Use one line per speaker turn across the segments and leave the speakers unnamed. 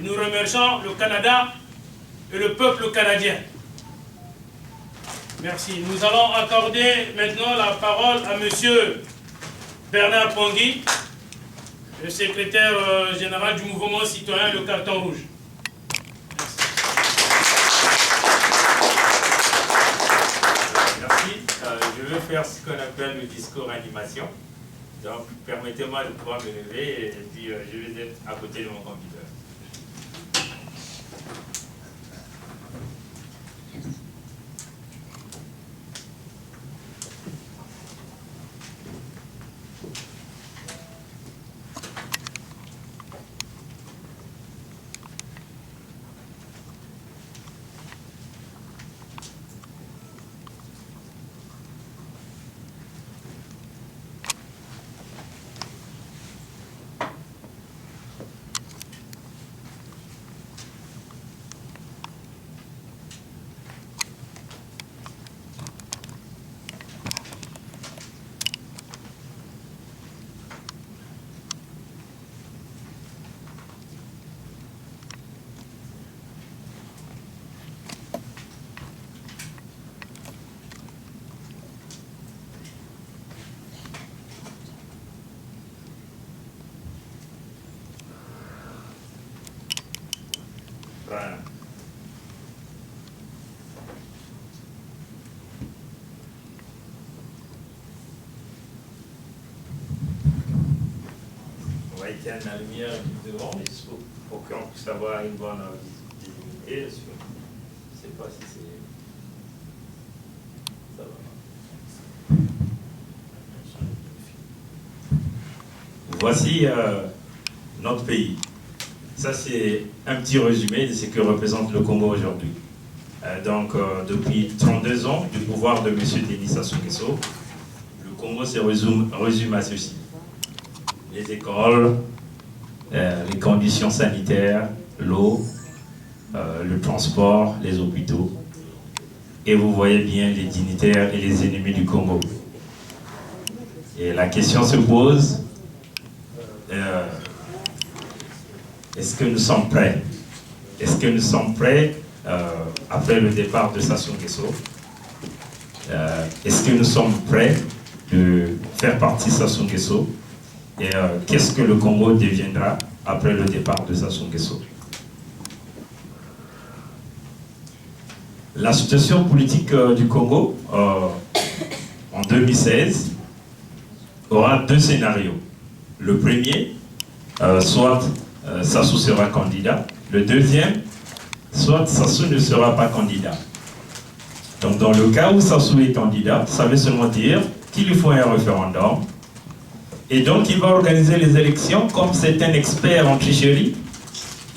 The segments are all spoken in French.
Nous remercions le Canada et le peuple canadien. Merci. Nous allons accorder maintenant la parole à M. Bernard Pongui, le secrétaire général du mouvement citoyen Le Carton Rouge.
Merci. Je vais faire ce qu'on appelle le discours animation. Donc, permettez-moi de pouvoir me lever et puis je vais être à côté de mon computer. Voilà. On va éteindre la lumière devant, mais pour qu'on puisse avoir une bonne visibilité. Je ne sais pas si c'est... Ça va. Voici notre pays. Ça, c'est un petit résumé de ce que représente le Congo aujourd'hui. Depuis 32 ans du pouvoir de M. Denis Sassou Nguesso, le Congo se résume à ceci. Les écoles, les conditions sanitaires, l'eau, le transport, les hôpitaux. Et vous voyez bien les dignitaires et les ennemis du Congo. Et la question se pose, est-ce que nous sommes prêts? Est-ce que nous sommes prêts après le départ de Sassou Nguesso? Est-ce que nous sommes prêts de faire partie de Sassou Nguesso? Et qu'est-ce que le Congo deviendra après le départ de Sassou Nguesso? La situation politique du Congo en 2016 aura deux scénarios. Le premier, soit Sassou sera candidat. Le deuxième, soit Sassou ne sera pas candidat. Donc dans le cas où Sassou est candidat, ça veut seulement dire qu'il lui faut un référendum. Et donc il va organiser les élections comme c'est un expert en tricherie.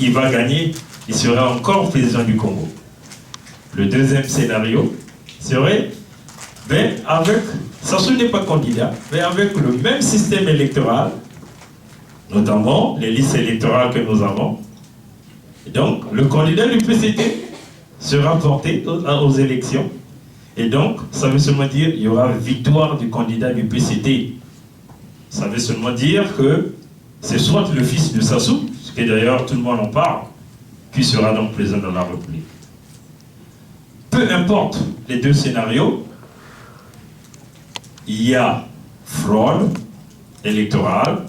Il va gagner, il sera encore président du Congo. Le deuxième scénario serait, avec, Sassou n'est pas candidat, mais avec le même système électoral, notamment les listes électorales que nous avons. Et donc, le candidat du PCT sera porté aux élections. Et donc, ça veut seulement dire qu'il y aura victoire du candidat du PCT. Ça veut seulement dire que c'est soit le fils de Sassou, ce que d'ailleurs tout le monde en parle, qui sera donc président de la République. Peu importe les deux scénarios, il y a fraude électorale,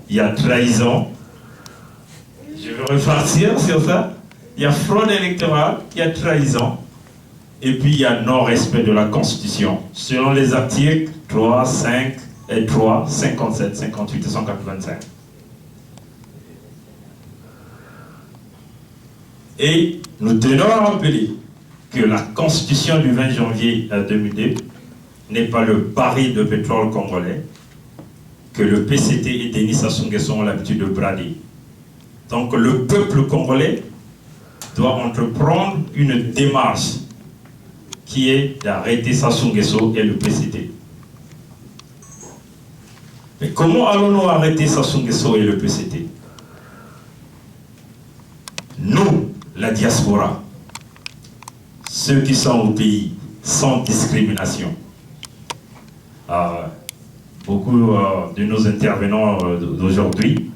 il y a trahison. Je vais repartir sur ça. Il y a fraude électorale, il y a trahison, et puis il y a non-respect de la Constitution, selon les articles 3, 5 et 3, 57, 58 et 185. Et nous tenons à rappeler que la Constitution du 20 janvier 2002 n'est pas le baril de pétrole congolais que le PCT et Denis Sassou Nguesso ont l'habitude de brader. Donc le peuple congolais doit entreprendre une démarche qui est d'arrêter Sassou Nguesso et le PCT. Mais comment allons-nous arrêter Sassou Nguesso et le PCT? Nous, la diaspora, ceux qui sont au pays, sans discrimination. Beaucoup de nos intervenants d'aujourd'hui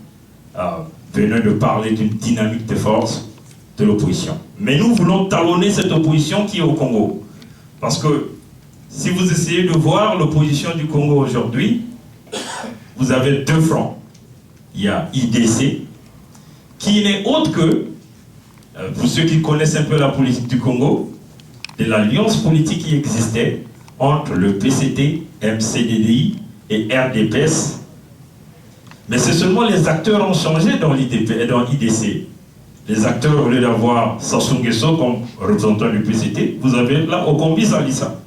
venait de parler d'une dynamique de force de l'opposition. Mais nous voulons talonner cette opposition qui est au Congo. Parce que si vous essayez de voir l'opposition du Congo aujourd'hui, vous avez deux fronts. Il y a IDC, qui n'est autre que, pour ceux qui connaissent un peu la politique du Congo, de l'alliance politique qui existait entre le PCT, MCDDI et RDPS. Mais c'est seulement les acteurs ont changé dans l'IDC. Les acteurs, au lieu d'avoir Sassou Nguesso comme représentant du PCT, vous avez là Okombi Salissa.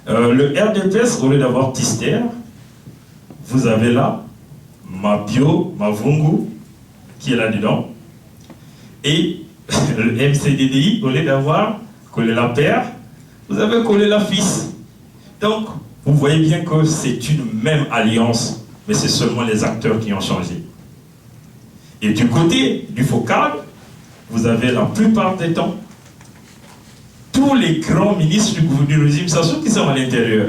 Le RDPS, au lieu d'avoir Tister, vous avez là Mabio, Mavungu, qui est là-dedans. Et le MCDDI, au lieu d'avoir Kolela Père, vous avez Kolela Fils. Donc, vous voyez bien que c'est une même alliance, mais c'est seulement les acteurs qui ont changé. Et du côté du FOCAD, vous avez la plupart des temps tous les grands ministres du régime Sassou qui sont à l'intérieur.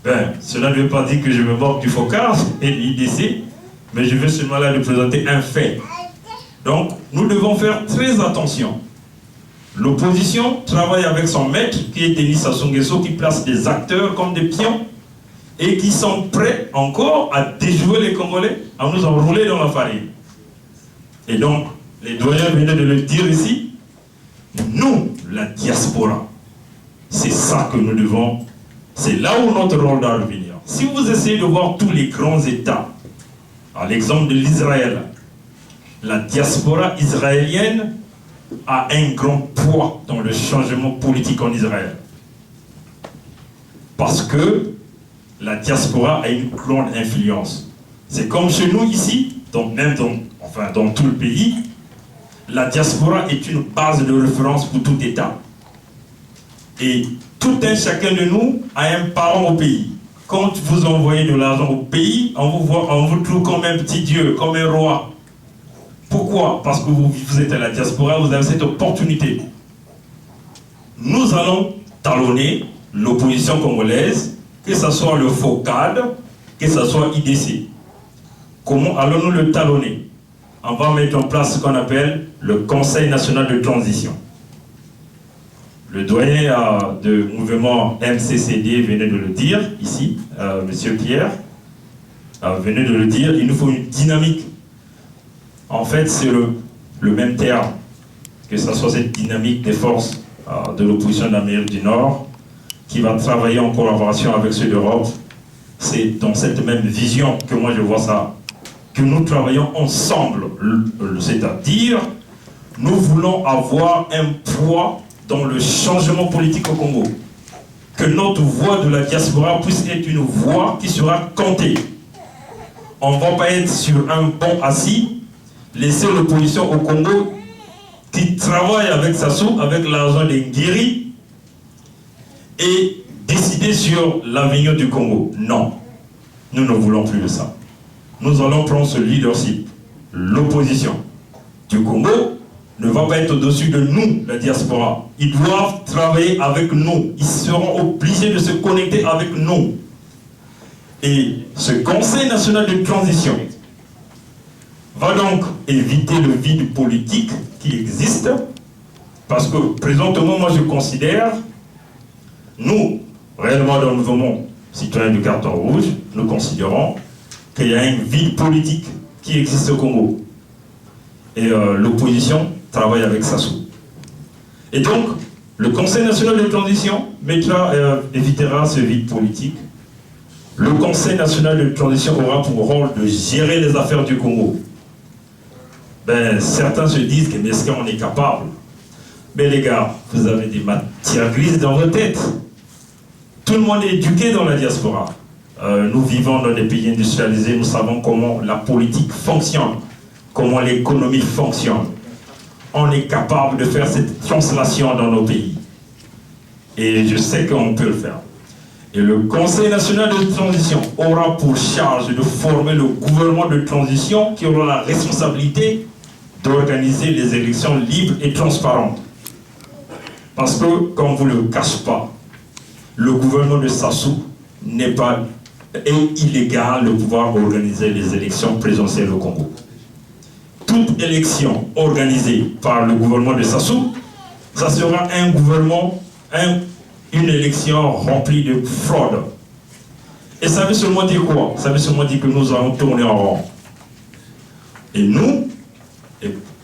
Ben, cela ne veut pas dire que je me moque du FOCAD et de l'IDC, mais je veux seulement là de présenter un fait. Donc, nous devons faire très attention. L'opposition travaille avec son maître, qui est Denis Sassou Nguesso, qui place des acteurs comme des pions et qui sont prêts encore à déjouer les Congolais, à nous enrouler dans la farine. Et donc, les doyens venaient de le dire ici, nous, la diaspora, c'est ça que nous devons, c'est là où notre rôle doit revenir. Si vous essayez de voir tous les grands États, à l'exemple de l'Israël, la diaspora israélienne a un grand poids dans le changement politique en Israël. Parce que la diaspora a une grande influence. C'est comme chez nous ici, donc même dans tout le pays, la diaspora est une base de référence pour tout État. Et tout un chacun de nous a un parent au pays. Quand vous envoyez de l'argent au pays, on vous trouve comme un petit dieu, comme un roi. Pourquoi? Parce que vous êtes à la diaspora, vous avez cette opportunité. Nous allons talonner l'opposition congolaise, que ce soit le FOCAD, que ce soit IDC. Comment allons-nous le talonner? On va mettre en place ce qu'on appelle le Conseil national de transition. Le doyen du mouvement MCCD venait de le dire ici, M. Pierre, venait de le dire, il nous faut une dynamique. En fait, c'est le même terme, que ce soit cette dynamique des forces de l'opposition d'Amérique du Nord, qui va travailler en collaboration avec ceux d'Europe. C'est dans cette même vision que moi je vois ça, que nous travaillons ensemble, c'est-à-dire nous voulons avoir un poids dans le changement politique au Congo. Que notre voix de la diaspora puisse être une voix qui sera comptée. On ne va pas être sur un banc assis, laisser l'opposition au Congo qui travaille avec Sassou, avec l'argent des Nguiri, et décider sur l'avenir du Congo. Non, nous ne voulons plus de ça. Nous allons prendre ce leadership. L'opposition du Congo ne va pas être au-dessus de nous, la diaspora. Ils doivent travailler avec nous. Ils seront obligés de se connecter avec nous. Et ce Conseil national de transition va donc éviter le vide politique qui existe, parce que présentement, moi je considère, nous, réellement dans le mouvement citoyen du carton rouge, nous considérons qu'il y a un vide politique qui existe au Congo. Et l'opposition travaille avec Sassou. Et donc, le Conseil national de transition évitera ce vide politique. Le Conseil national de transition aura pour rôle de gérer les affaires du Congo. Ben, certains se disent que est-ce qu'on est capable? Mais les gars, vous avez des matières grises dans vos têtes. Tout le monde est éduqué dans la diaspora. Nous vivons dans des pays industrialisés, nous savons comment la politique fonctionne, comment l'économie fonctionne. On est capable de faire cette translation dans nos pays. Et je sais qu'on peut le faire. Et le Conseil national de transition aura pour charge de former le gouvernement de transition qui aura la responsabilité d'organiser les élections libres et transparentes. Parce que, comme vous ne le cachez pas, le gouvernement de Sassou n'est pas et illégal de pouvoir organiser les élections présidentielles au Congo. Toute élection organisée par le gouvernement de Sassou, ça sera un gouvernement, une élection remplie de fraude. Et ça veut seulement dire quoi? Ça veut seulement dire que nous allons tourner en rond. Et nous,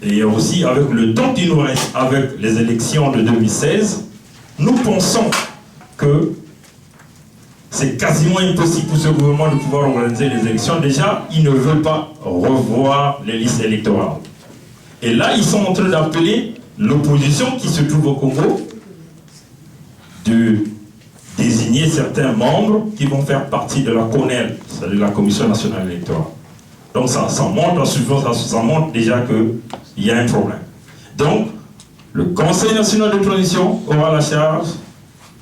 et aussi avec le temps qui nous reste, avec les élections de 2016, nous pensons que c'est quasiment impossible pour ce gouvernement de pouvoir organiser les élections. Déjà, ils ne veulent pas revoir les listes électorales. Et là, ils sont en train d'appeler l'opposition qui se trouve au Congo de désigner certains membres qui vont faire partie de la CONEL, c'est-à-dire la Commission nationale électorale. Donc ça montre déjà qu'il y a un problème. Donc, le Conseil national de transition aura la charge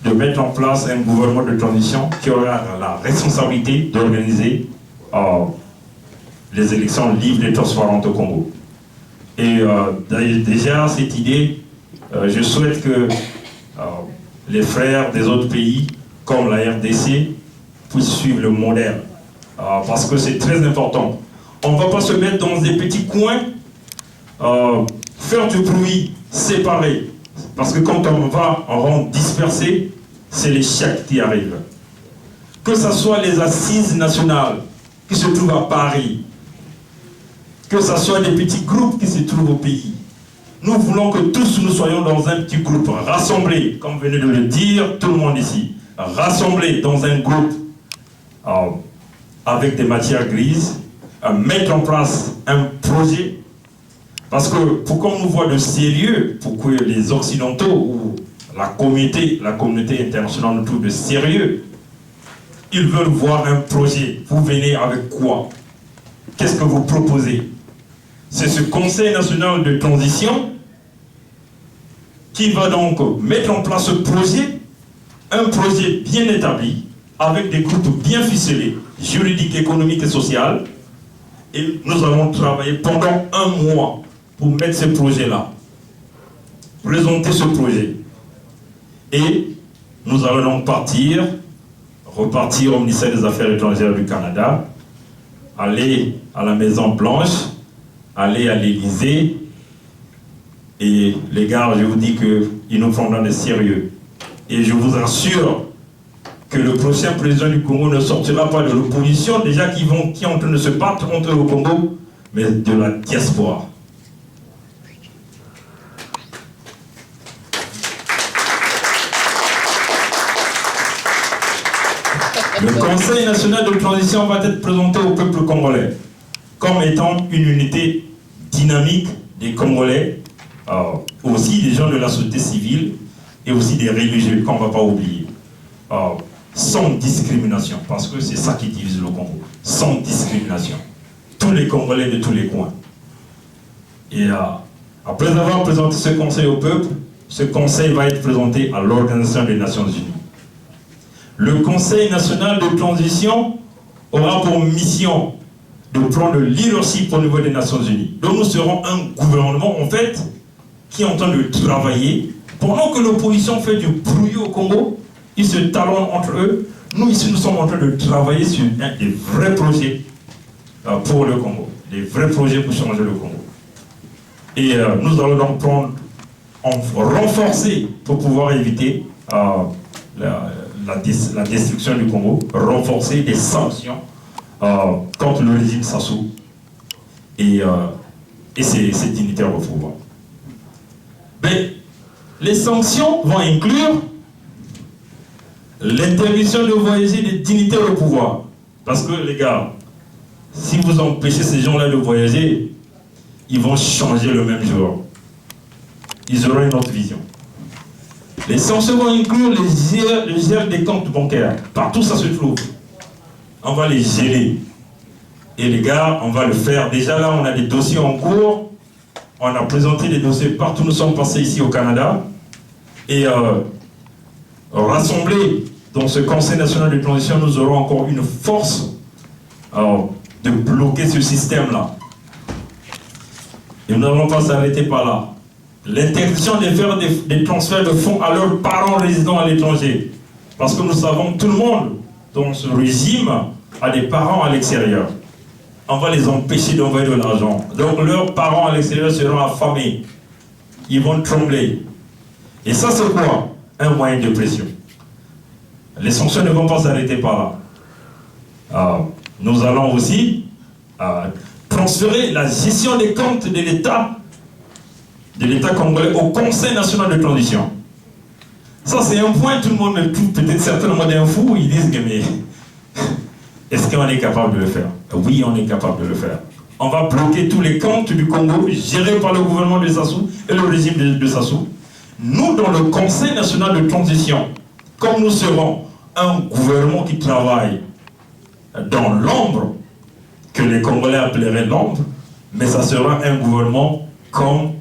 de mettre en place un gouvernement de transition qui aura la responsabilité d'organiser les élections libres et transparentes au Congo. Et déjà, cette idée, je souhaite que les frères des autres pays, comme la RDC, puissent suivre le modèle. Parce que c'est très important. On ne va pas se mettre dans des petits coins, faire du bruit séparé. Parce que quand on va en rang dispersé, c'est l'échec qui arrive. Que ce soit les assises nationales qui se trouvent à Paris, que ce soit des petits groupes qui se trouvent au pays. Nous voulons que tous nous soyons dans un petit groupe, rassemblés, comme venait de le dire tout le monde ici, rassemblés dans un groupe avec des matières grises, mettre en place un projet. Parce que pour qu'on nous voit de sérieux, pour que les Occidentaux ou la communauté internationale nous trouve de sérieux, ils veulent voir un projet. Vous venez avec quoi? Qu'est-ce que vous proposez? C'est ce Conseil national de transition qui va donc mettre en place ce projet, un projet bien établi, avec des groupes bien ficelés, juridiques, économiques et sociaux. Et nous allons travailler pendant un mois pour mettre ce projet-là, présenter ce projet. Et nous allons donc repartir au ministère des Affaires étrangères du Canada, aller à la Maison Blanche, aller à l'Élysée. Et les gars, je vous dis qu'ils nous prendront de sérieux. Et je vous assure que le prochain président du Congo ne sortira pas de l'opposition, déjà qui est en train de se battre contre le Congo, mais de la diaspora. Le Conseil national de transition va être présenté au peuple congolais comme étant une unité dynamique des Congolais, aussi des gens de la société civile et aussi des religieux qu'on ne va pas oublier. Sans discrimination, parce que c'est ça qui divise le Congo. Sans discrimination. Tous les Congolais de tous les coins. Et après avoir présenté ce conseil au peuple, ce conseil va être présenté à l'Organisation des Nations Unies. Le Conseil national de transition aura pour mission de prendre le leadership au niveau des Nations Unies. Donc nous serons un gouvernement, en fait, qui est en train de travailler. Pendant que l'opposition fait du bruit au Congo, ils se talonnent entre eux. Nous, ici, nous sommes en train de travailler sur des vrais projets pour le Congo. Des vrais projets pour changer le Congo. Et nous allons donc renforcer pour pouvoir éviter la destruction du Congo, renforcer des sanctions contre le régime Sassou et ses dignitaires au pouvoir. Mais les sanctions vont inclure l'interdiction de voyager des dignitaires au pouvoir. Parce que les gars, si vous empêchez ces gens-là de voyager, ils vont changer le même jour. Ils auront une autre vision. Les sanctions vont inclure le gel des comptes bancaires. Partout ça se trouve. On va les geler. Et les gars, on va le faire. Déjà là, on a des dossiers en cours. On a présenté des dossiers partout. Nous sommes passés ici au Canada. Et rassemblés dans ce Conseil national de transition, nous aurons encore une force de bloquer ce système-là. Et nous n'allons pas s'arrêter par là. L'interdiction de faire des transferts de fonds à leurs parents résidant à l'étranger. Parce que nous savons, tout le monde, dans ce régime, à des parents à l'extérieur. On va les empêcher d'envoyer de l'argent. Donc leurs parents à l'extérieur seront affamés. Ils vont trembler. Et ça, c'est quoi? Un moyen de pression. Les sanctions ne vont pas s'arrêter par là. Nous allons aussi transférer la gestion des comptes de l'État congolais au Conseil national de transition. Ça, c'est un point, tout le monde me trouve peut-être certainement d'un fou, ils disent que mais est-ce qu'on est capable de le faire? Oui, on est capable de le faire. On va bloquer tous les comptes du Congo gérés par le gouvernement de Sassou et le régime de Sassou. Nous, dans le Conseil national de transition, comme nous serons un gouvernement qui travaille dans l'ombre, que les Congolais appelleraient l'ombre, mais ça sera un gouvernement comme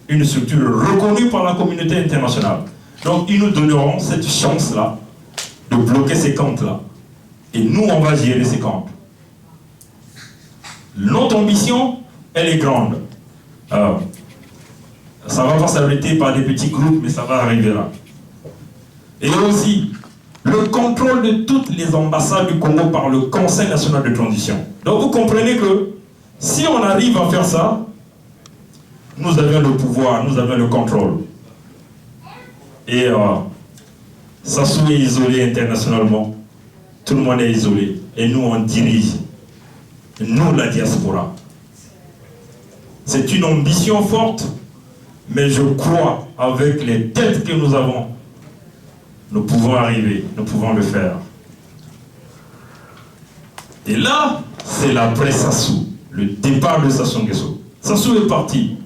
une structure reconnue par la communauté internationale. Donc, ils nous donneront cette chance-là de bloquer ces comptes-là. Et nous, on va gérer ces comptes. Notre ambition, elle est grande. Ça ne va pas s'arrêter par des petits groupes, mais ça va arriver là. Et aussi, le contrôle de toutes les ambassades du Congo par le Conseil national de transition. Donc, vous comprenez que si on arrive à faire ça, nous avons le pouvoir, nous avons le contrôle. Et Sassou est isolé internationalement. Tout le monde est isolé. Et nous, on dirige. Nous, la diaspora. C'est une ambition forte, mais je crois, avec les têtes que nous avons, nous pouvons arriver, nous pouvons le faire. Et là, c'est l'après Sassou, le départ de Sassou Nguesso. Sassou est parti.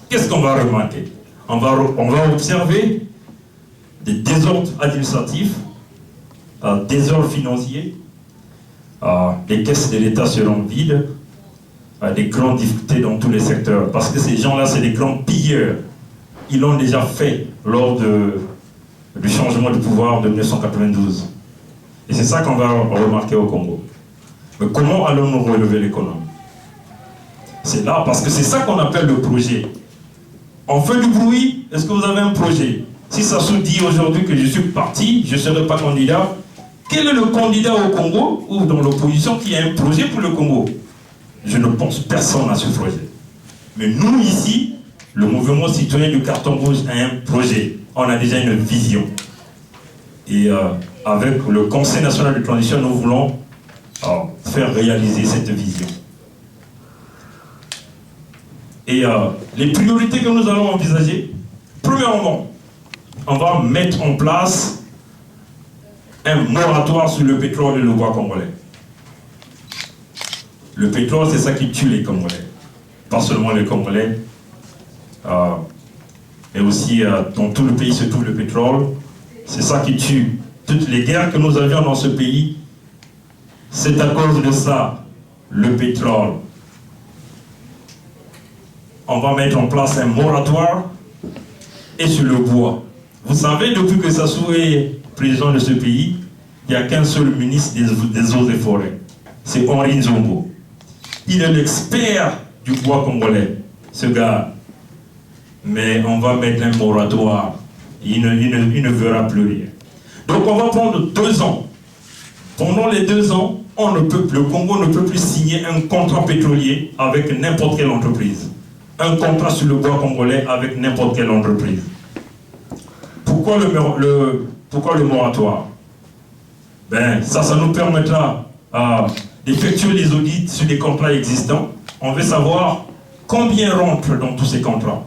Qu'est-ce qu'on va remarquer? On va observer des désordres administratifs, désordres financiers, les caisses de l'État seront vides, des grandes difficultés dans tous les secteurs. Parce que ces gens-là, c'est des grands pilleurs. Ils l'ont déjà fait lors du changement de pouvoir de 1992. Et c'est ça qu'on va remarquer au Congo. Mais comment allons-nous relever l'économie? C'est là, parce que c'est ça qu'on appelle le projet. On fait du bruit, est-ce que vous avez un projet? Si Sassou dit aujourd'hui que je suis parti, je ne serai pas candidat, quel est le candidat au Congo ou dans l'opposition qui a un projet pour le Congo? Je ne pense personne à ce projet. Mais nous ici, le mouvement citoyen du carton rouge a un projet. On a déjà une vision. Et avec le Conseil national de transition, nous voulons faire réaliser cette vision. Et les priorités que nous allons envisager, premièrement, on va mettre en place un moratoire sur le pétrole et le bois congolais. Le pétrole, c'est ça qui tue les Congolais. Pas seulement les Congolais, mais aussi dans tout le pays se trouve le pétrole. C'est ça qui tue. Toutes les guerres que nous avions dans ce pays, c'est à cause de ça, le pétrole. On va mettre en place un moratoire et sur le bois. Vous savez, depuis que Sassou est président de ce pays, il n'y a qu'un seul ministre des eaux et forêts. C'est Henri Nzongo. Il est l'expert du bois congolais, ce gars. Mais on va mettre un moratoire. Il ne verra plus rien. Donc on va prendre 2 ans. Pendant les 2 ans, le Congo ne peut plus signer un contrat pétrolier avec n'importe quelle entreprise. Un contrat sur le bois congolais avec n'importe quelle entreprise. Pourquoi le moratoire? Ben, ça nous permettra d'effectuer les audits sur des contrats existants. On veut savoir combien rentre dans tous ces contrats.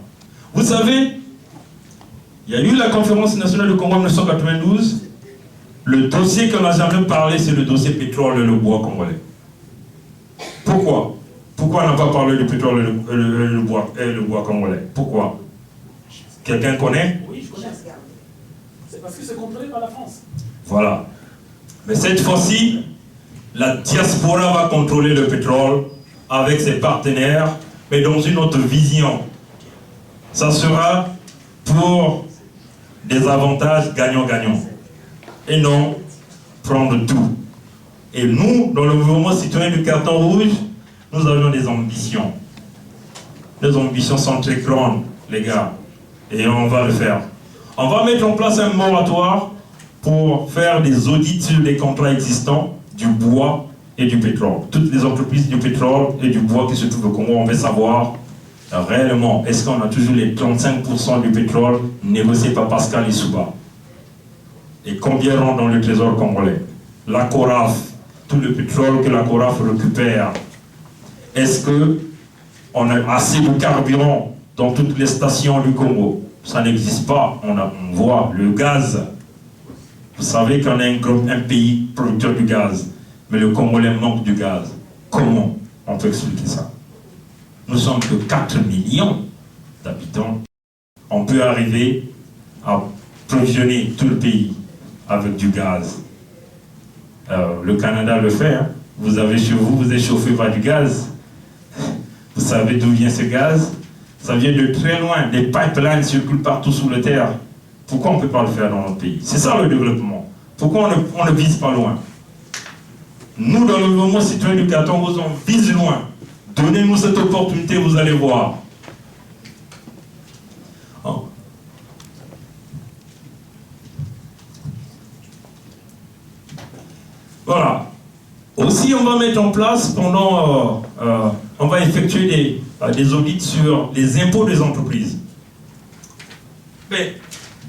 Vous savez, il y a eu la conférence nationale du Congo en 1992. Le dossier qu'on n'a jamais parlé, c'est le dossier pétrole et le bois congolais. Pourquoi? Pourquoi on n'a pas parlé du pétrole et le bois congolais? Pourquoi? Quelqu'un connaît?
Oui, je connais. C'est parce que c'est contrôlé par la France.
Voilà. Mais cette fois-ci, la diaspora va contrôler le pétrole avec ses partenaires, mais dans une autre vision. Ça sera pour des avantages gagnant-gagnant. Et non prendre tout. Et nous, dans le mouvement citoyen du carton rouge, nous avions des ambitions. Les ambitions sont très grandes, les gars. Et on va le faire. On va mettre en place un moratoire pour faire des audits sur les contrats existants, du bois et du pétrole. Toutes les entreprises du pétrole et du bois qui se trouvent au Congo, on veut savoir réellement, est-ce qu'on a toujours les 35% du pétrole négocié par Pascal Lissouba? Et combien rentre dans le trésor congolais? La CORAF, tout le pétrole que la CORAF récupère, est-ce qu'on a assez de carburant dans toutes les stations du Congo? Ça n'existe pas. On voit le gaz. Vous savez qu'on est un pays producteur du gaz, mais le Congolais manque du gaz. Comment on peut expliquer ça? Nous sommes que 4 millions d'habitants. On peut arriver à provisionner tout le pays avec du gaz. Le Canada le fait. Hein. Vous avez chez vous, vous êtes chauffé par du gaz. Vous savez d'où vient ce gaz? Ça vient de très loin. Des pipelines circulent partout sous la terre. Pourquoi on ne peut pas le faire dans notre pays? C'est ça le développement. Pourquoi on ne vise pas loin? Nous, dans le mouvement citoyen du Canton, on vise loin. Donnez-nous cette opportunité, vous allez voir. Oh. Voilà. Aussi, on va mettre en place on va effectuer des audits sur les impôts des entreprises. Mais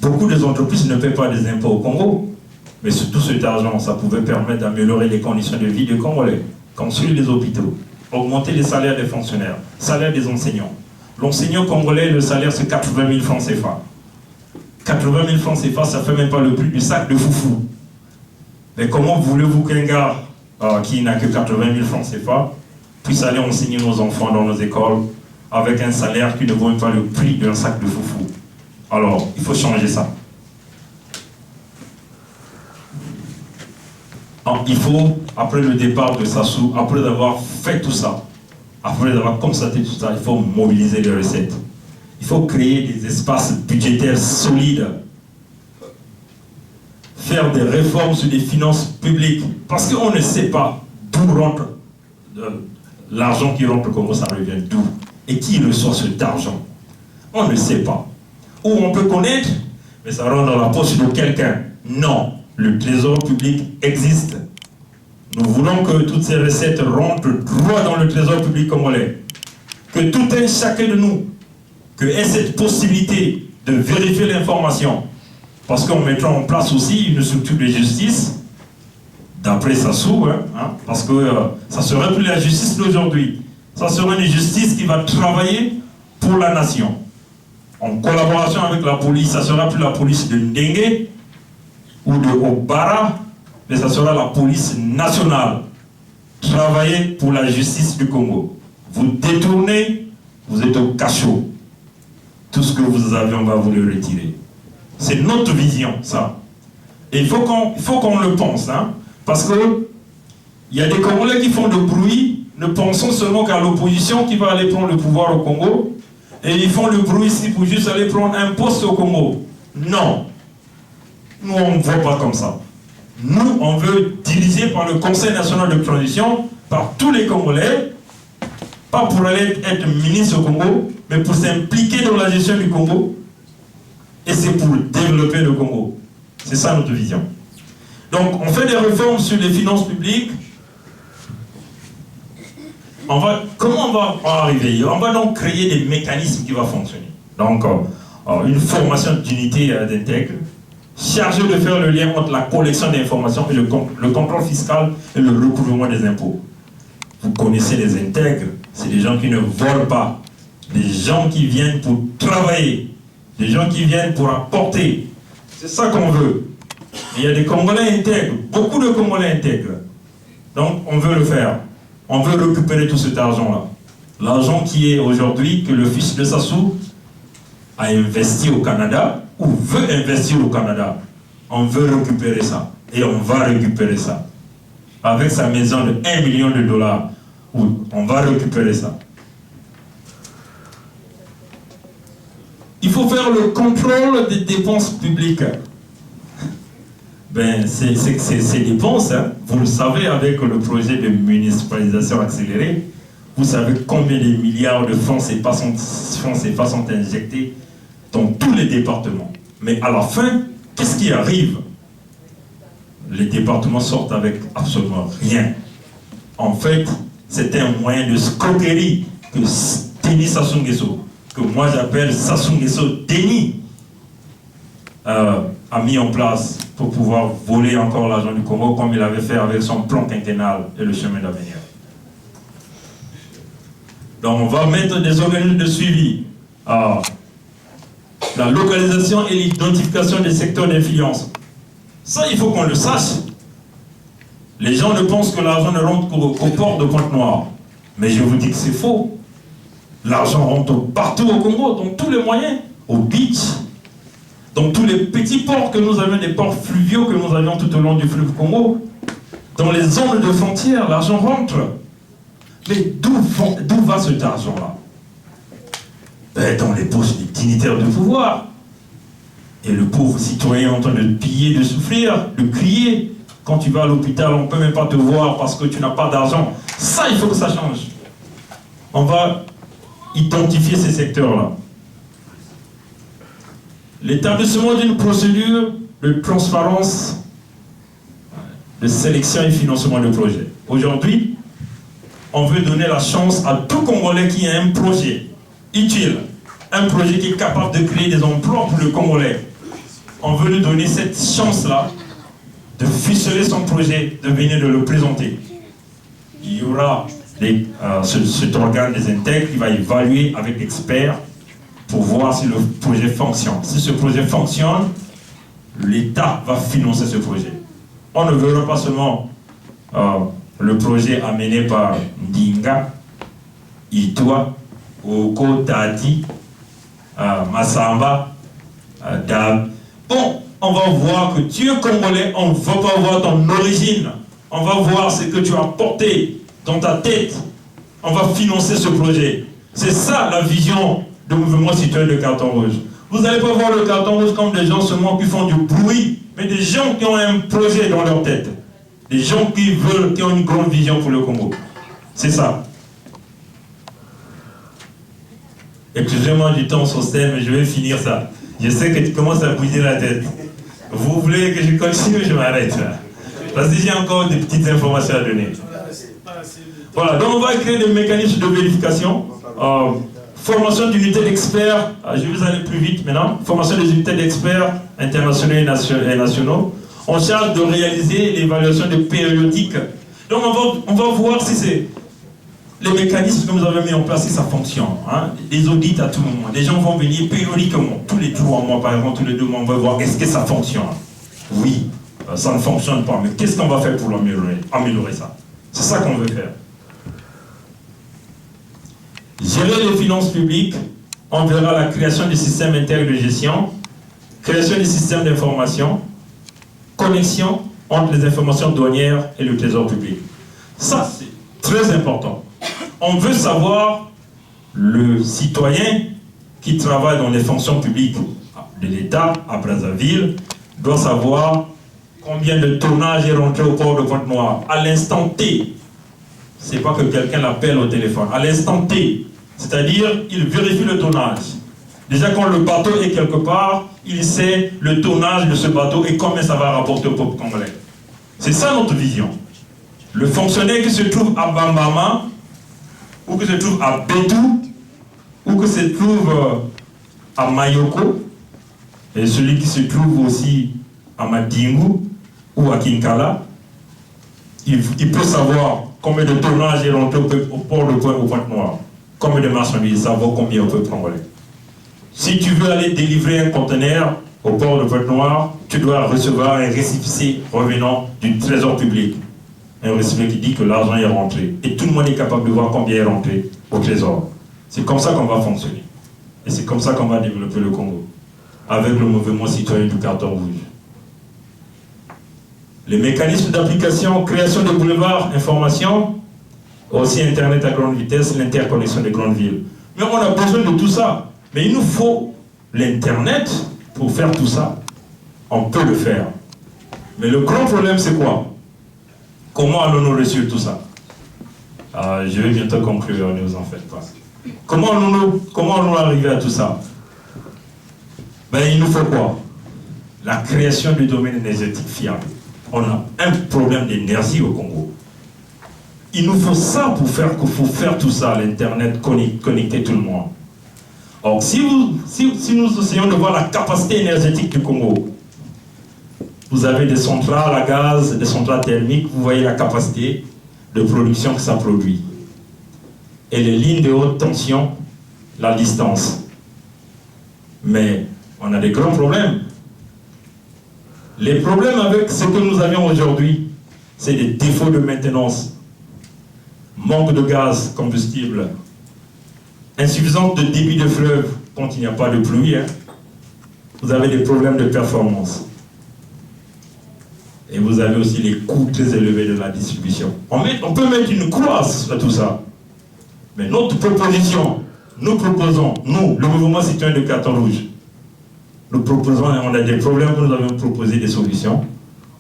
beaucoup des entreprises ne paient pas des impôts au Congo, mais tout cet argent, ça pouvait permettre d'améliorer les conditions de vie des Congolais, construire les hôpitaux, augmenter les salaires des fonctionnaires, salaires des enseignants. L'enseignant congolais, le salaire, c'est 80 000 francs CFA. 80 000 francs CFA, ça ne fait même pas le prix du sac de foufou. Mais comment voulez-vous qu'un gars qui n'a que 80 000 francs CFA puisse aller enseigner nos enfants dans nos écoles avec un salaire qui ne vaut même pas le prix d'un sac de foufou? Alors, il faut changer ça. Il faut, après le départ de Sassou, après avoir fait tout ça, après avoir constaté tout ça, il faut mobiliser les recettes. Il faut créer des espaces budgétaires solides. Faire des réformes sur les finances publiques. Parce qu'on ne sait pas d'où rentre l'argent qui rentre au Congo, ça revient d'où? Et qui reçoit cet argent? On ne sait pas. Ou on peut connaître, mais ça rentre dans la poche de quelqu'un. Non, le trésor public existe. Nous voulons que toutes ces recettes rentrent droit dans le trésor public congolais. Que tout un chacun de nous ait cette possibilité de vérifier l'information. Parce qu'on mettra en place aussi une structure de justice, d'après Sassou, parce que ça ne serait plus la justice d'aujourd'hui. Ça serait une justice qui va travailler pour la nation. En collaboration avec la police, ça ne sera plus la police de Ndengue ou de Obara, mais ça sera la police nationale. Travailler pour la justice du Congo. Vous détournez, vous êtes au cachot. Tout ce que vous avez, on va vous le retirer. C'est notre vision, ça. Et il faut qu'on le pense, parce que il y a des Congolais qui font de bruit, ne pensant seulement qu'à l'opposition qui va aller prendre le pouvoir au Congo, et ils font le bruit ici pour juste aller prendre un poste au Congo. Non. Nous, on ne voit pas comme ça. Nous, on veut diriger par le Conseil national de transition, par tous les Congolais, pas pour aller être ministre au Congo, mais pour s'impliquer dans la gestion du Congo. Et c'est pour développer le Congo. C'est ça notre vision. Donc, on fait des réformes sur les finances publiques. Comment on va arriver? On va donc créer des mécanismes qui vont fonctionner. Donc, une formation d'unité d'intègre, chargée de faire le lien entre la collection d'informations et le contrôle fiscal et le recouvrement des impôts. Vous connaissez les intègres, c'est des gens qui ne volent pas, des gens qui viennent pour travailler, des gens qui viennent pour apporter. C'est ça qu'on veut. Il y a des Congolais intègres, beaucoup de Congolais intègres. Donc, on veut le faire. On veut récupérer tout cet argent-là. L'argent qui est aujourd'hui, que le fils de Sassou a investi au Canada, ou veut investir au Canada. On veut récupérer ça. Et on va récupérer ça. Avec sa maison de 1 million de dollars, on va récupérer ça. Il faut faire le contrôle des dépenses publiques. Ces dépenses, vous le savez, avec le projet de municipalisation accélérée, vous savez combien de milliards de francs CFA sont injectés dans tous les départements. Mais à la fin, qu'est-ce qui arrive? les départements sortent avec absolument rien. En fait, c'était un moyen de escroquerie que Denis Sassou Nguesso, que moi j'appelle Sassou Nguesso Denis, a mis en place pour pouvoir voler encore l'argent du Congo comme il avait fait avec son plan quinquennal et le chemin d'avenir. Donc on va mettre des organismes de suivi. La localisation et l'identification des secteurs d'influence. Ça, il faut qu'on le sache. Les gens ne pensent que l'argent ne rentre qu'au port de Pointe-Noire. Mais je vous dis que c'est faux. L'argent rentre partout au Congo, dans tous les moyens, au beach, dans tous les petits ports que nous avions, des ports fluviaux que nous avions tout au long du fleuve Congo. Dans les zones de frontières, l'argent rentre. Mais d'où va cet argent-là? Dans les poches des dignitaires de pouvoir. Et le pauvre citoyen est en train de piller, de souffrir, de crier. Quand tu vas à l'hôpital, on ne peut même pas te voir parce que tu n'as pas d'argent. Ça, il faut que ça change. On va identifier ces secteurs-là. L'établissement d'une procédure de transparence, de sélection et financement de projets. Aujourd'hui, on veut donner la chance à tout Congolais qui a un projet utile, un projet qui est capable de créer des emplois pour le Congolais. On veut lui donner cette chance-là de ficeler son projet, de venir de le présenter. Il y aura cet organe des intègres qui va évaluer avec l'expert pour voir si le projet fonctionne. Si ce projet fonctionne, l'État va financer ce projet. On ne verra pas seulement le projet amené par Ndinga, Itwa, Oko, Tati, Massamba, Dab. Bon, on va voir que tu es congolais, on ne va pas voir ton origine. On va voir ce que tu as porté dans ta tête. On va financer ce projet. C'est ça la vision du mouvement citoyen de carton rouge. Vous n'allez pas voir le carton rouge comme des gens seulement qui font du bruit, mais des gens qui ont un projet dans leur tête. Des gens qui veulent, qui ont une grande vision pour le Congo. C'est ça. Excusez-moi du temps sur scène, mais je vais finir ça. Je sais que tu commences à bouger la tête. Vous voulez que je continue, je m'arrête. Parce que j'ai encore des petites informations à donner. Voilà, donc on va créer des mécanismes de vérification. Formation d'unités d'experts, je vais aller plus vite maintenant. Formation des unités d'experts internationaux et nationaux. On charge de réaliser l'évaluation des périodiques. Donc on va voir si c'est les mécanismes que nous avons mis en place, si ça fonctionne. Hein? Les audits à tout moment. Les gens vont venir périodiquement, tous les 3 mois par exemple, tous les 2 mois, on va voir est-ce que ça fonctionne. Oui, ça ne fonctionne pas, mais qu'est-ce qu'on va faire pour améliorer ça? C'est ça qu'on veut faire. Gérer les finances publiques, on verra la création des systèmes intègres de gestion, création des systèmes d'information, connexion entre les informations douanières et le trésor public. Ça, c'est très important. On veut savoir, le citoyen qui travaille dans les fonctions publiques de l'État à Brazzaville doit savoir combien de tonnage est rentré au port de Pointe-Noire à l'instant T. C'est pas que quelqu'un l'appelle au téléphone. À l'instant T. C'est-à-dire, il vérifie le tonnage. Déjà, quand le bateau est quelque part, il sait le tonnage de ce bateau et combien ça va rapporter au peuple congolais. C'est ça notre vision. Le fonctionnaire qui se trouve à Bambama, ou qui se trouve à Bétou, ou qui se trouve à Mayoko, et celui qui se trouve aussi à Madingu ou à Kinkala, il peut savoir combien de tonnage est rentré au port de Pointe-Noire, combien de marchandises, savoir combien on peut prendre. Si tu veux aller délivrer un conteneur au port de Pointe-Noire, tu dois recevoir un récépissé revenant du trésor public. Un récépissé qui dit que l'argent est rentré. Et tout le monde est capable de voir combien est rentré au trésor. C'est comme ça qu'on va fonctionner. Et c'est comme ça qu'on va développer le Congo. Avec le mouvement citoyen du carton rouge. Les mécanismes d'application, création de boulevards, information, aussi Internet à grande vitesse, l'interconnexion des grandes villes. Mais on a besoin de tout ça. Mais il nous faut l'Internet pour faire tout ça. On peut le faire. Mais le grand problème, c'est quoi? Comment allons-nous réussir tout ça? Je vais bientôt conclure, ne vous en faites pas. Comment allons-nous arriver à tout ça? Ben, il nous faut quoi? La création du domaine énergétique fiable. on a un problème d'énergie au Congo. Il nous faut ça pour faire tout ça, l'Internet, connecter tout le monde. Or, si nous essayons de voir la capacité énergétique du Congo, vous avez des centrales à gaz, des centrales thermiques, vous voyez la capacité de production que ça produit. Et les lignes de haute tension, la distance. Mais on a des grands problèmes. Les problèmes avec ce que nous avions aujourd'hui, c'est des défauts de maintenance, manque de gaz combustible, insuffisance de débit de fleuve quand il n'y a pas de pluie. Vous avez des problèmes de performance. Et vous avez aussi les coûts très élevés de la distribution. On peut mettre une croix sur tout ça. Mais notre proposition, nous proposons, nous, le mouvement citoyen de Carton Rouge, nous proposons, et on a des problèmes, nous avons proposé des solutions.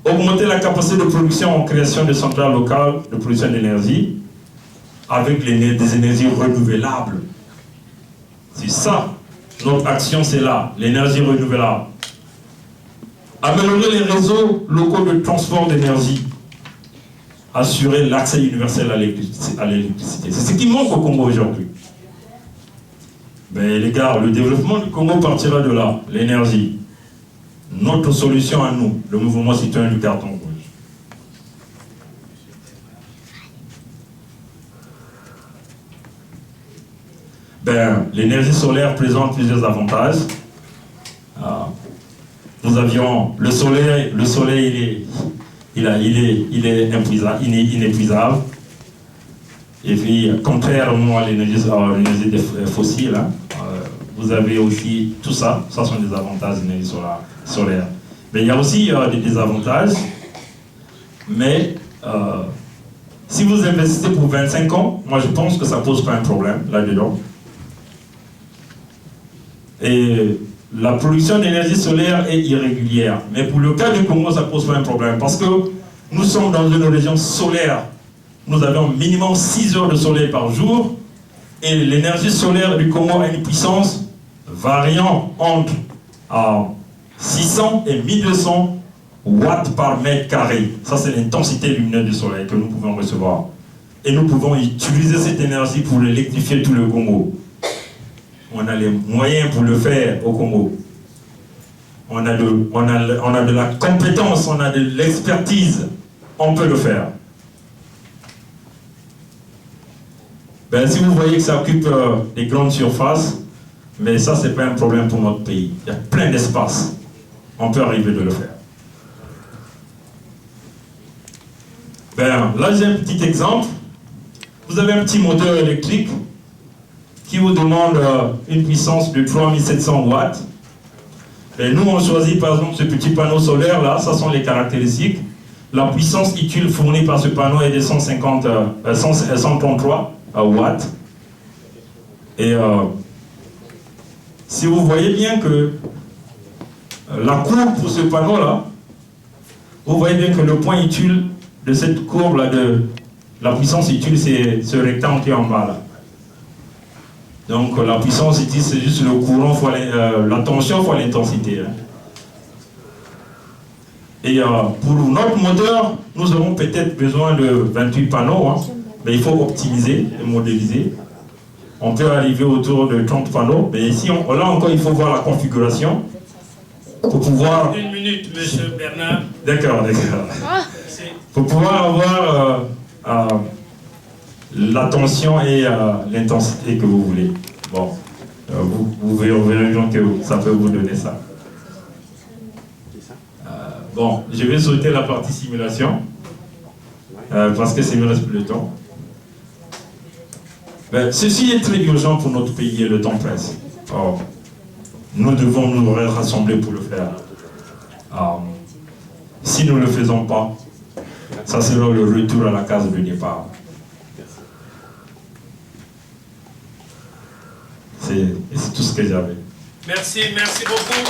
Augmenter la capacité de production en création de centrales locales de production d'énergie avec des énergies renouvelables. C'est ça, notre action, c'est là, l'énergie renouvelable. Améliorer les réseaux locaux de transport d'énergie. Assurer l'accès universel à l'électricité. C'est ce qui manque au Congo aujourd'hui. Mais les gars, le développement du Congo partira de là, l'énergie. Notre solution à nous, le mouvement citoyen du Carton Rouge. L'énergie solaire présente plusieurs avantages. Nous avions le soleil il est inépuisable. Et puis, contrairement à l'énergie fossile, vous avez aussi tout ça. Ça sont des avantages de l'énergie solaire. Mais il y a aussi des désavantages. Mais si vous investissez pour 25 ans, moi je pense que ça ne pose pas un problème là-dedans. Et la production d'énergie solaire est irrégulière. Mais pour le cas du Congo, ça ne pose pas un problème. Parce que nous sommes dans une région solaire. Nous avons minimum 6 heures de soleil par jour. Et l'énergie solaire du Congo a une puissance variant entre 600 et 1200 watts par mètre carré. Ça, c'est l'intensité lumineuse du soleil que nous pouvons recevoir. Et nous pouvons utiliser cette énergie pour électrifier tout le Congo. On a les moyens pour le faire au Congo. On a de la compétence, on a de l'expertise. On peut le faire. Si vous voyez que ça occupe des grandes surfaces, mais ça, ce n'est pas un problème pour notre pays. Il y a plein d'espace. On peut arriver de le faire. Là, j'ai un petit exemple. Vous avez un petit moteur électrique qui vous demande une puissance de 3700 watts. Et nous, on choisit par exemple ce petit panneau solaire là, ça sont les caractéristiques. La puissance utile fournie par ce panneau est de 133 watts. Et si vous voyez bien que la courbe pour ce panneau là, vous voyez bien que le point utile de cette courbe là, de la puissance utile, c'est ce rectangle qui est en bas là. Donc la puissance utile, c'est juste le courant fois la tension fois l'intensité. Et pour notre moteur, nous aurons peut-être besoin de 28 panneaux, mais il faut optimiser et modéliser. On peut arriver autour de 30 panneaux, mais ici, là encore, il faut voir la configuration pour pouvoir...
Une minute, monsieur Bernard.
D'accord. Pour pouvoir avoir la tension et l'intensité que vous voulez. Bon, vous verrez bien que ça peut vous donner ça. Bon, je vais sauter la partie simulation, parce que ça me reste plus de temps. Ceci est très urgent pour notre pays et le temps presse. Or, nous devons nous rassembler pour le faire. Si nous ne le faisons pas, ça sera le retour à la case de départ. C'est tout ce que j'avais.
Merci beaucoup.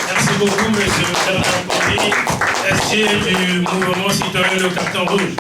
Merci beaucoup, monsieur Bernard Pongui, SG du mouvement citoyen Le Carton Rouge.